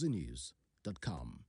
News.com.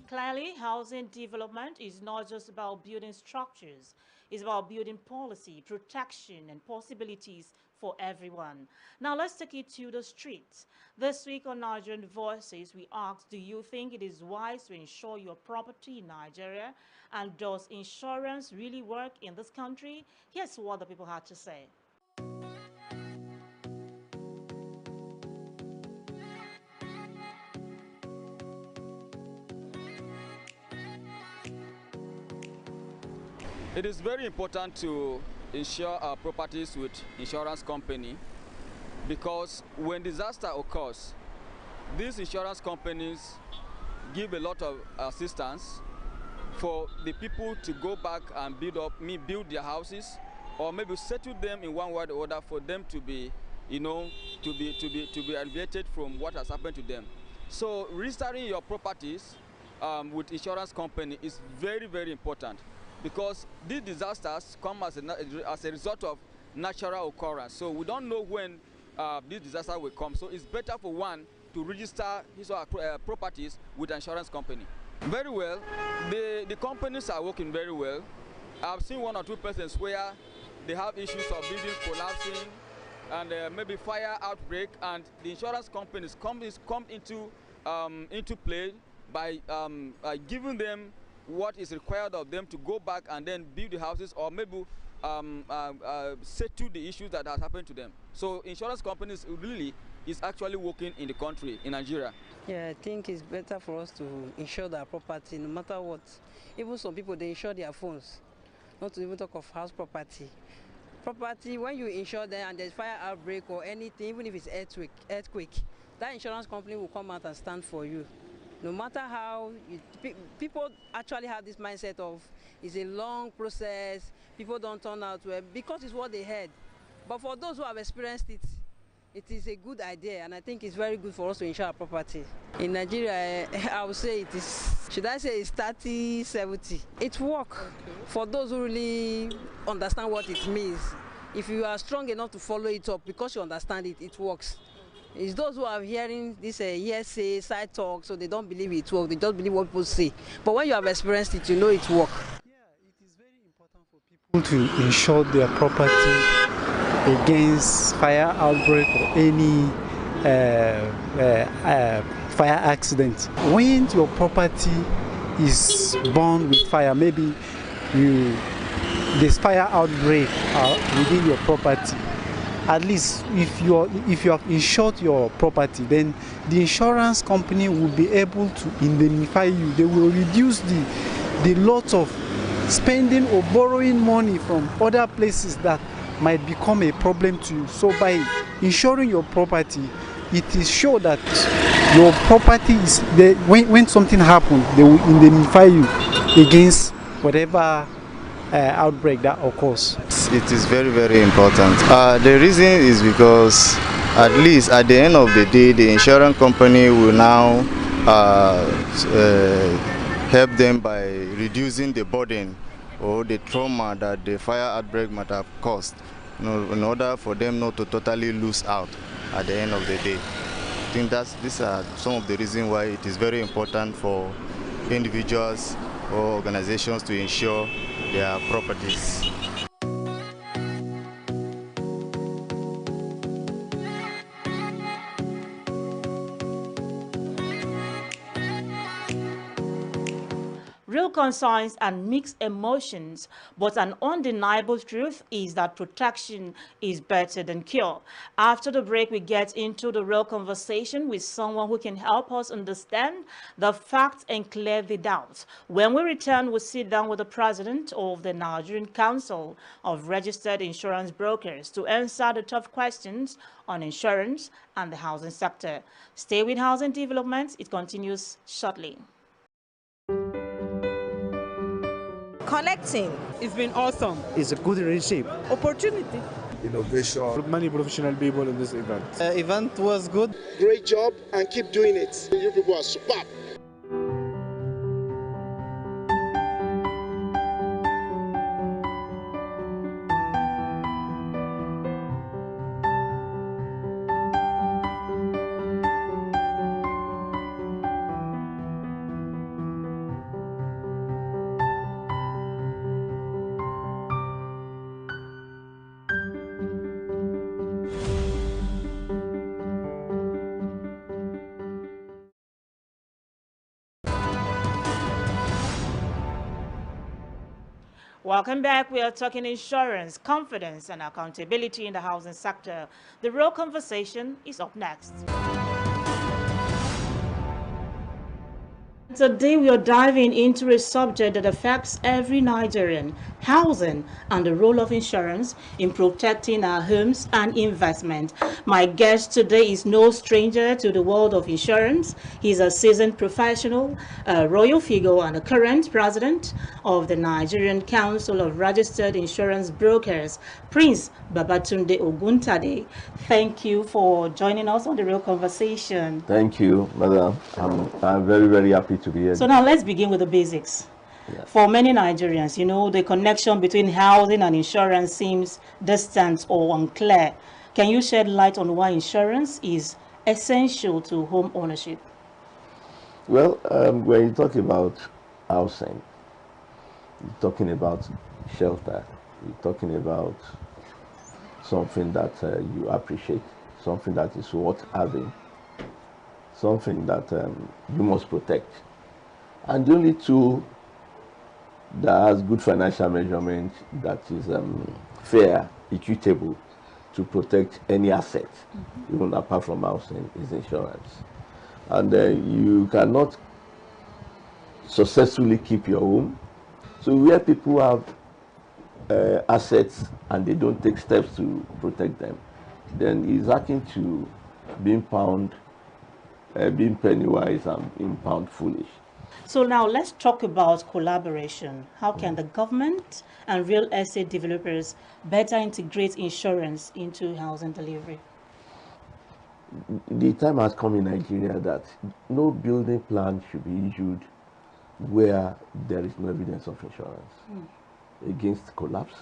Clearly, housing development is not just about building structures. It's about building policy, protection, and possibilities for everyone. Now, let's take it to the streets. This week on Nigerian Voices, we asked, do you think it is wise to insure your property in Nigeria? And does insurance really work in this country? Here's what the people had to say. It is very important to insure our properties with insurance company because when disaster occurs, these insurance companies give a lot of assistance for the people to go back and build their houses, or maybe settle them in one way or the other for them to be, to be alleviated from what has happened to them. So registering your properties with insurance company is very, very important, because these disasters come as a result of natural occurrence. So we don't know when this disaster will come. So it's better for one to register his or her properties with an insurance company. Very well. The companies are working very well. I've seen one or two persons where they have issues of buildings collapsing and maybe fire outbreak, and the insurance companies come into play by giving them what is required of them to go back and then build the houses, or maybe settle the issues that has happened to them. So insurance companies really is actually working in the country, in Nigeria. Yeah, I think it's better for us to insure their property no matter what. Even some people, they insure their phones, not to even talk of house property. Property, when you insure them and there's fire outbreak or anything, even if it's earthquake, that insurance company will come out and stand for you. No matter how, people actually have this mindset of it's a long process, people don't turn out well because it's what they heard. But for those who have experienced it, it is a good idea, and I think it's very good for us to insure our property. In Nigeria, I would say it is, should I say it's 30-70. It works for those who really understand what it means. If you are strong enough to follow it up because you understand it, it works. It's those who are hearing this hearsay, side talk, so they don't believe it works. They just believe what people say. But when you have experienced it, you know it works. Yeah, it is very important for people to insure their property against fire outbreak or any fire accident. When your property is burned with fire, maybe there's fire outbreak within your property. At least if you have insured your property, then the insurance company will be able to indemnify you. They will reduce the lot of spending or borrowing money from other places that might become a problem to you. So by insuring your property, it is sure that your property is there. When something happens, they will indemnify you against whatever outbreak that occurs. It is very, very important. The reason is because at least at the end of the day, the insurance company will now help them by reducing the burden or the trauma that the fire outbreak might have caused, in order for them not to totally lose out at the end of the day. I think these are some of the reasons why it is very important for individuals or organizations to insure their properties. Real concerns and mixed emotions, but an undeniable truth is that protection is better than cure. After the break, we get into the real conversation with someone who can help us understand the facts and clear the doubts. When we return, we'll sit down with the president of the Nigerian Council of Registered Insurance Brokers to answer the tough questions on insurance and the housing sector. Stay with Housing Development. It continues shortly. Connecting. It's been awesome. It's a good relationship. Opportunity. innovation. Many professional people in this event. Event was good. Great job and keep doing it. You people are superb. Welcome back. We are talking insurance, confidence, and accountability in the housing sector. The real conversation is up next. Today we are diving into a subject that affects every Nigerian: housing and the role of insurance in protecting our homes and investment. My guest today is no stranger to the world of insurance. He's a seasoned professional, a royal figure, and a current president of the Nigerian Council of Registered Insurance Brokers, Prince Babatunde Oguntade. Thank you for joining us on The Real Conversation. Thank you, madam. I'm very, very happy to be here. So now let's begin with the basics. Yeah. For many Nigerians, you know, the connection between housing and insurance seems distant or unclear. Can you shed light on why insurance is essential to home ownership? Well, when you talk about housing, you're talking about shelter, you're talking about something that you appreciate, something that is worth having, something that you must protect. And the only tool that has good financial measurement, that is fair, equitable to protect any asset, even apart from housing, is insurance. And you cannot successfully keep your home. So where people have assets and they don't take steps to protect them, then it's akin to being being penny wise and being pound foolish. So now let's talk about collaboration. How can the government and real estate developers better integrate insurance into housing delivery? The time has come in Nigeria that no building plan should be issued where there is no evidence of insurance against collapse,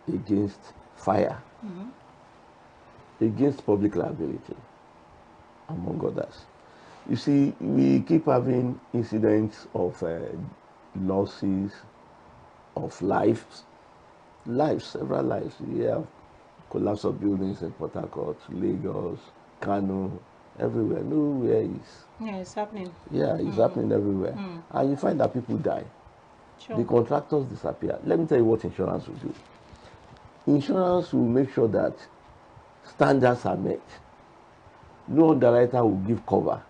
against fire, against public liability, among others. You see, we keep having incidents of losses of lives, several lives. We have collapse of buildings in Port Harcourt, Lagos, Kano, everywhere. Nowhere is. Yeah, it's happening. Yeah, it's happening everywhere. And you find that people die. Sure. The contractors disappear. Let me tell you what insurance will do. Insurance will make sure that standards are met. No underwriter will give cover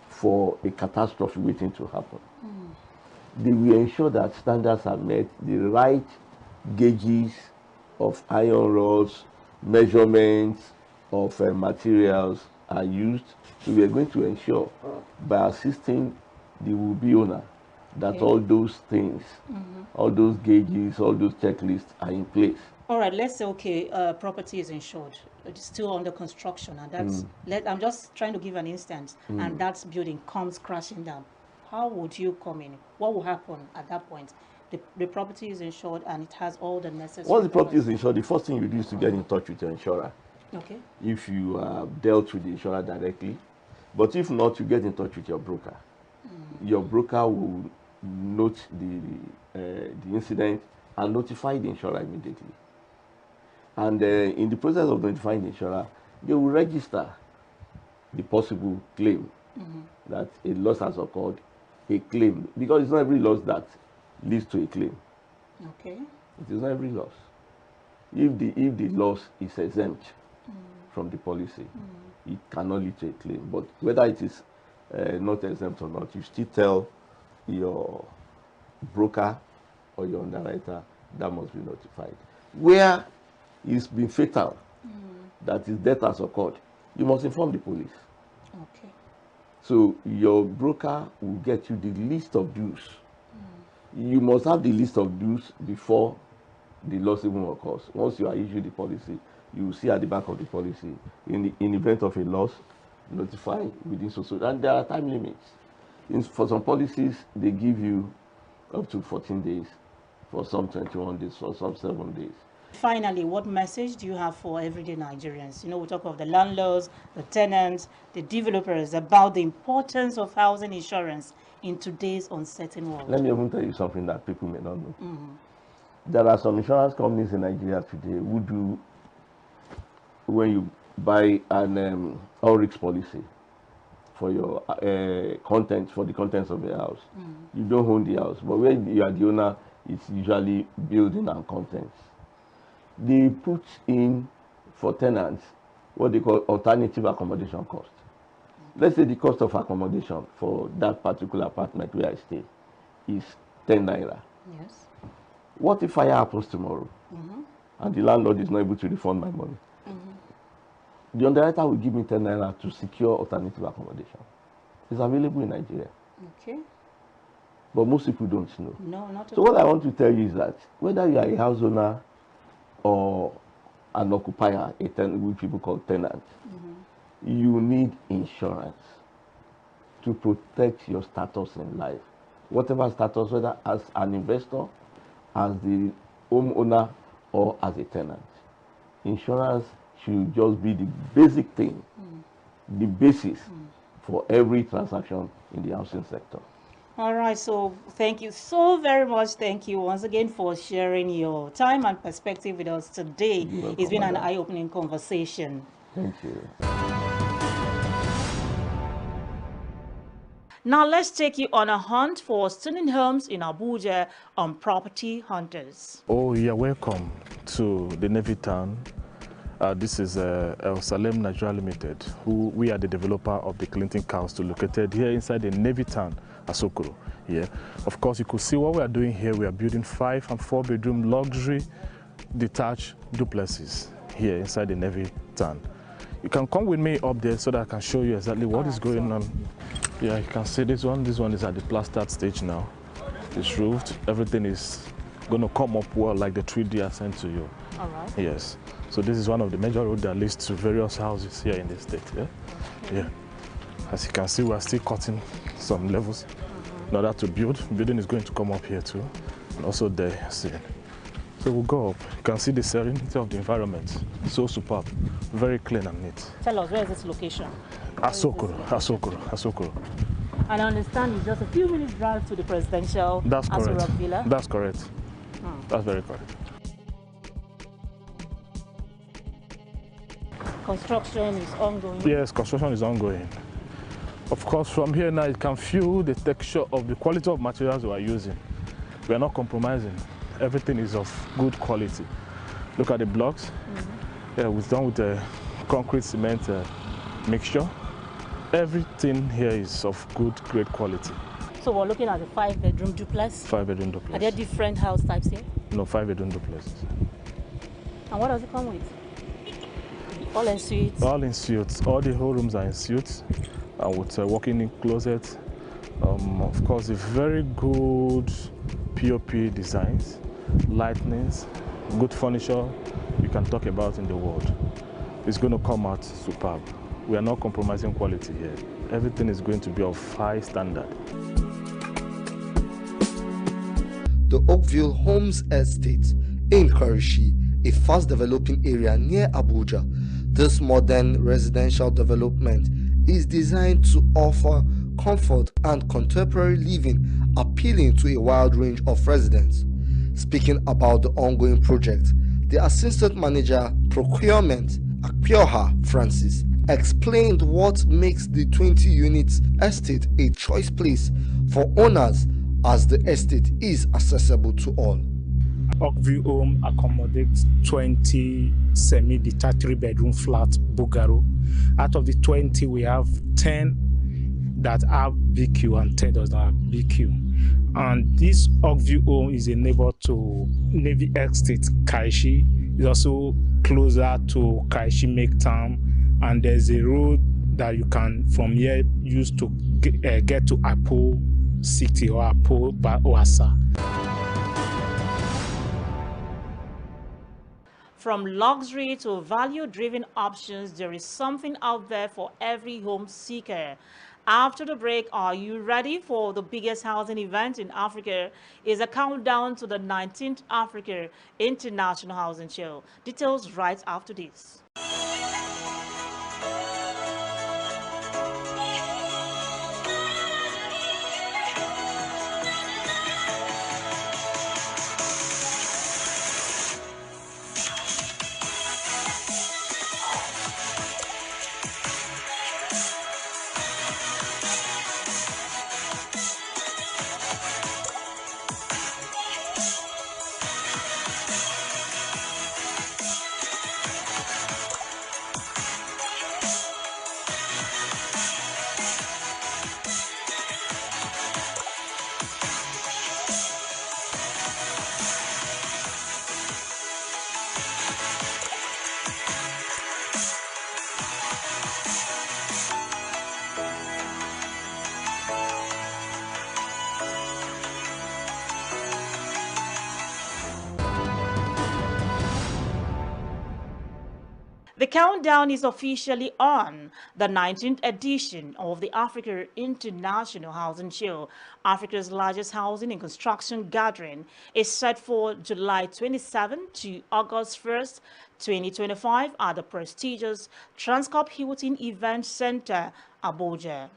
for a catastrophe waiting to happen. They will ensure that standards are met, the right gauges of iron rods, measurements of materials are used. So we are going to ensure, by assisting the will-be owner, that all those things, all those gauges, all those checklists are in place. All right, let's say, okay, property is insured. It's still under construction, and that's, I'm just trying to give an instance, and that building comes crashing down. How would you come in? What will happen at that point? The property is insured, and it has all the necessary... Once the property is insured, the first thing you do is to get in touch with your insurer. Okay. If you dealt with the insurer directly. But if not, you get in touch with your broker. Your broker will note the incident and notify the insurer immediately. And in the process of notifying the insurer, they will register the possible claim that a loss has occurred, a claim, because it's not every loss that leads to a claim. Okay. It is not every loss. If the loss is exempt from the policy, it cannot lead to a claim. But whether it is not exempt or not, you still tell your broker or your underwriter that must be notified. Where it's been fatal, that his death has occurred, you must inform the police. Okay. So your broker will get you the list of dues. You must have the list of dues before the loss even occurs. Once you are issued the policy, you will see at the back of the policy, in event of a loss, notify within so. And there are time limits. For some policies, they give you up to 14 days, for some 21 days, for some 7 days. Finally, what message do you have for everyday Nigerians? We talk of the landlords, the tenants, the developers, about the importance of housing insurance in today's uncertain world. Let me even tell you something that people may not know. There are some insurance companies in Nigeria today who do, when you buy an all-risk policy for your contents, for the contents of your house, you don't own the house, but when you are the owner, it's usually building and contents. They put in for tenants what they call alternative accommodation cost. Let's say the cost of accommodation for that particular apartment where I stay is 10 naira. Yes. What if fire happens tomorrow and the landlord is not able to refund my money? The underwriter will give me 10 naira to secure alternative accommodation. It's available in Nigeria. Okay. But most people don't know. No, not at all. So what I want to tell you is that whether you are a house owner or an occupier, which people call tenant, you need insurance to protect your status in life. Whatever status, whether as an investor, as the homeowner, or as a tenant. Insurance should just be the basic thing, the basis for every transaction in the housing sector. All right, so thank you so very much. Thank you once again for sharing your time and perspective with us today. It's been an eye-opening conversation. Thank you. Now let's take you on a hunt for stunning homes in Abuja on Property Hunters. Oh, you're welcome to the Navy Town. This is El Salem Nigeria Limited, we are the developer of the Clinton Castle, located here inside the Navy Town, Asokoro. Here, of course, you could see what we are doing here. We are building 5 and 4 bedroom luxury detached duplexes here inside the Navy Town. You can come with me up there so that I can show you exactly what is going on. Yeah, you can see this one. This one is at the plastered stage now. It's roofed. Everything is going to come up well, like the 3D I sent to you. All right. Yes. So this is one of the major roads that leads to various houses here in the state. Yeah. Okay. Yeah. As you can see, we are still cutting some levels in order to build. Building is going to come up here too, and also there. See. So we'll go up. You can see the serenity of the environment. So superb, very clean and neat. Tell us, where is this location? Asokoro. And I understand it's just a few minutes drive to the presidential Aso Rock Villa. That's correct. That's very correct. Construction is ongoing. Yes, construction is ongoing. Of course, from here now, you can feel the texture of the quality of materials we are using. We are not compromising. Everything is of good quality. Look at the blocks. Yeah, we've done with the concrete cement mixture. Everything here is of good, great quality. So we're looking at a 5-bedroom duplex? 5-bedroom duplex. Are there different house types here? No, 5-bedroom duplexes. And what does it come with? All in suites? All in suites. All the whole rooms are in suites, and with a walk-in closet. Of course, a very good POP designs, lightnings, good furniture you can talk about in the world. It's going to come out superb. We are not compromising quality here. Everything is going to be of high standard. The Oakville Homes Estate in Karishi, a fast-developing area near Abuja. This modern residential development is designed to offer comfort and contemporary living, appealing to a wide range of residents. Speaking about the ongoing project, the Assistant Manager Procurement, Akpioha Francis, explained what makes the 20-unit estate a choice place for owners, as the estate is accessible to all. Oakville Home accommodates 20 semi-detached 3-bedroom flat bungalow. Out of the 20, we have 10 that have BQ and 10 does not have BQ. And this Oakville Home is a neighbor to Navy Estate Kaishi. It's also closer to Kaishi Make Town, and there's a road that you can from here use to get to Apo City or Apo Oasa. From luxury to value-driven options, there is something out there for every home seeker. After the break, are you ready for the biggest housing event in Africa? Is a countdown to the 19th Africa International Housing Show. Details right after this. The countdown is officially on. The 19th edition of the Africa International Housing Show, Africa's largest housing and construction gathering, is set for July 27 to August 1st, 2025 at the prestigious Transcorp Hilton Event Center, Abuja.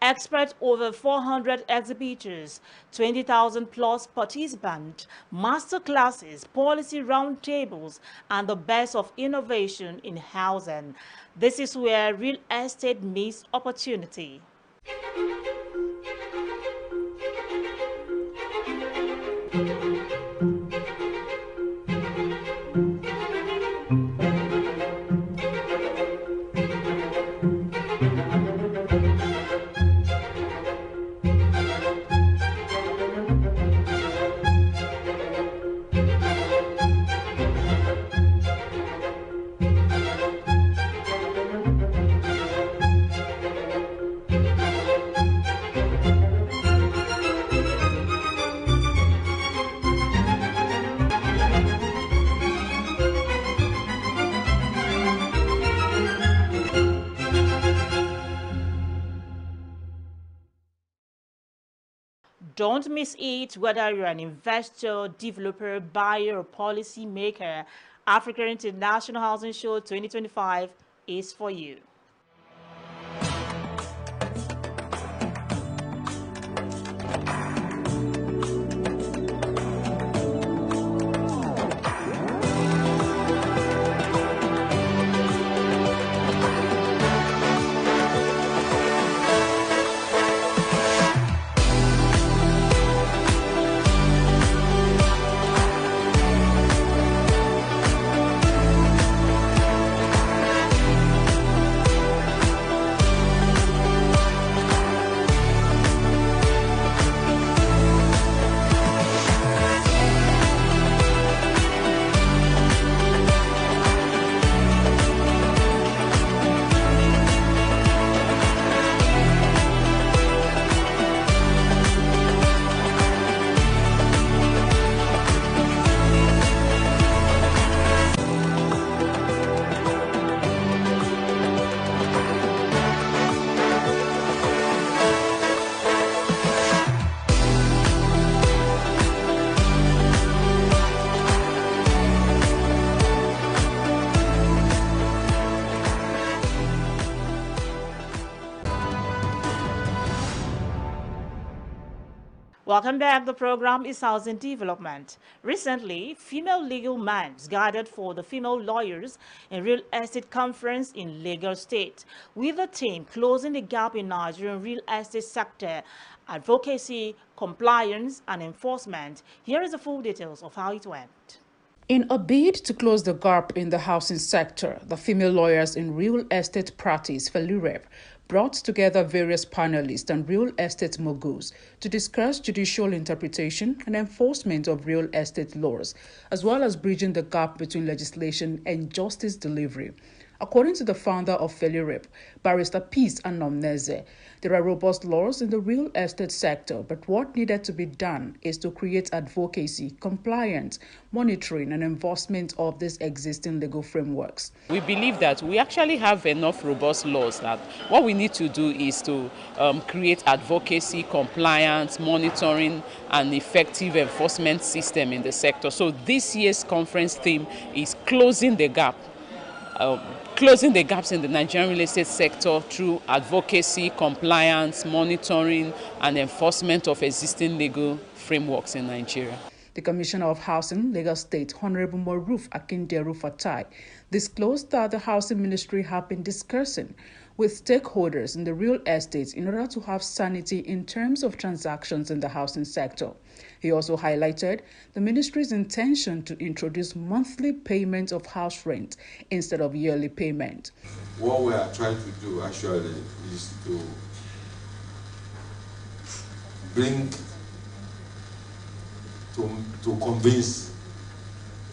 Expert over 400 exhibitors, 20,000 plus participants, master classes, policy roundtables, and the best of innovation in housing. This is where real estate meets opportunity. Don't miss it, whether you're an investor, developer, buyer, or policy maker. Africa International Housing Show 2025 is for you. Welcome back. The program is Housing Development. Recently, female legal minds gathered for the Female Lawyers in Real Estate Conference in Lagos State, with the theme Closing the Gap in Nigerian Real Estate Sector, Advocacy, Compliance, and Enforcement. Here is the full details of how it went. In a bid to close the gap in the housing sector, the Female Lawyers in Real Estate Practice, Flora, brought together various panelists and real estate moguls to discuss judicial interpretation and enforcement of real estate laws, as well as bridging the gap between legislation and justice delivery. According to the founder of Felirep, Barrister Peace Anomneze, there are robust laws in the real estate sector, but what needed to be done is to create advocacy, compliance, monitoring, and enforcement of these existing legal frameworks. We believe that we actually have enough robust laws that what we need to do is to create advocacy, compliance, monitoring, and effective enforcement system in the sector. So this year's conference theme is closing the gap. Closing the gaps in the Nigerian real estate sector through advocacy, compliance, monitoring, and enforcement of existing legal frameworks in Nigeria. The Commissioner of Housing, Lagos State, Honorable Maruf Akinderu Fatai, disclosed that the Housing Ministry have been discussing with stakeholders in the real estate in order to have sanity in terms of transactions in the housing sector. He also highlighted the ministry's intention to introduce monthly payment of house rent instead of yearly payment. What we are trying to do actually is to bring to convince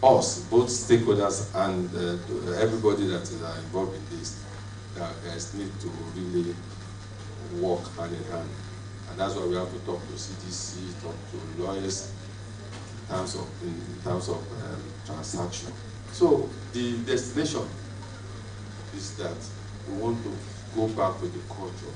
us, both stakeholders and everybody that is involved in this, that guys need to really work hand in hand. And that's why we have to talk to CDC, talk to lawyers in terms of transaction. So the destination is that we want to go back to the culture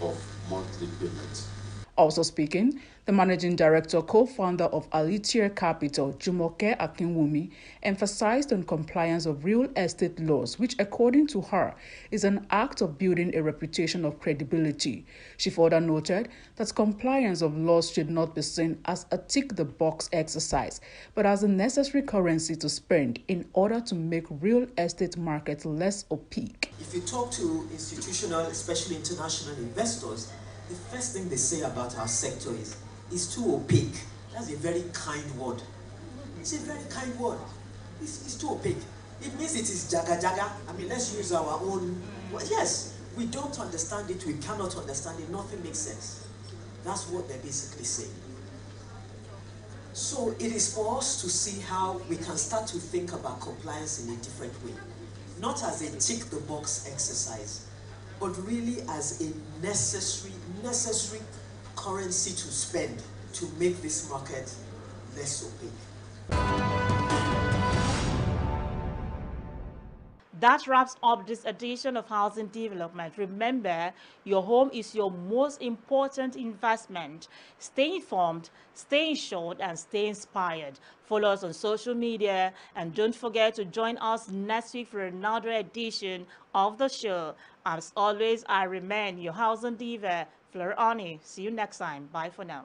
of monthly payments. Also speaking, the managing director, co-founder of Alitier Capital, Jumoke Akinwumi, emphasized on compliance of real estate laws, which, according to her, is an act of building a reputation of credibility. She further noted that compliance of laws should not be seen as a tick-the-box exercise, but as a necessary currency to spend in order to make real estate markets less opaque. If you talk to institutional, especially international investors, the first thing they say about our sector is, it's too opaque. That's a very kind word. It's a very kind word. It's too opaque. It means it is jaga jaga. I mean, let's use our own. Well, yes, we don't understand it. We cannot understand it. Nothing makes sense. That's what they're basically saying. So it is for us to see how we can start to think about compliance in a different way. Not as a tick-the-box exercise, but really as a necessary currency to spend to make this market less opaque. That wraps up this edition of Housing Development. Remember, your home is your most important investment. Stay informed, stay insured, and stay inspired. Follow us on social media, and don't forget to join us next week for another edition of the show. As always, I remain your Housing Diva, Flora. See you next time. Bye for now.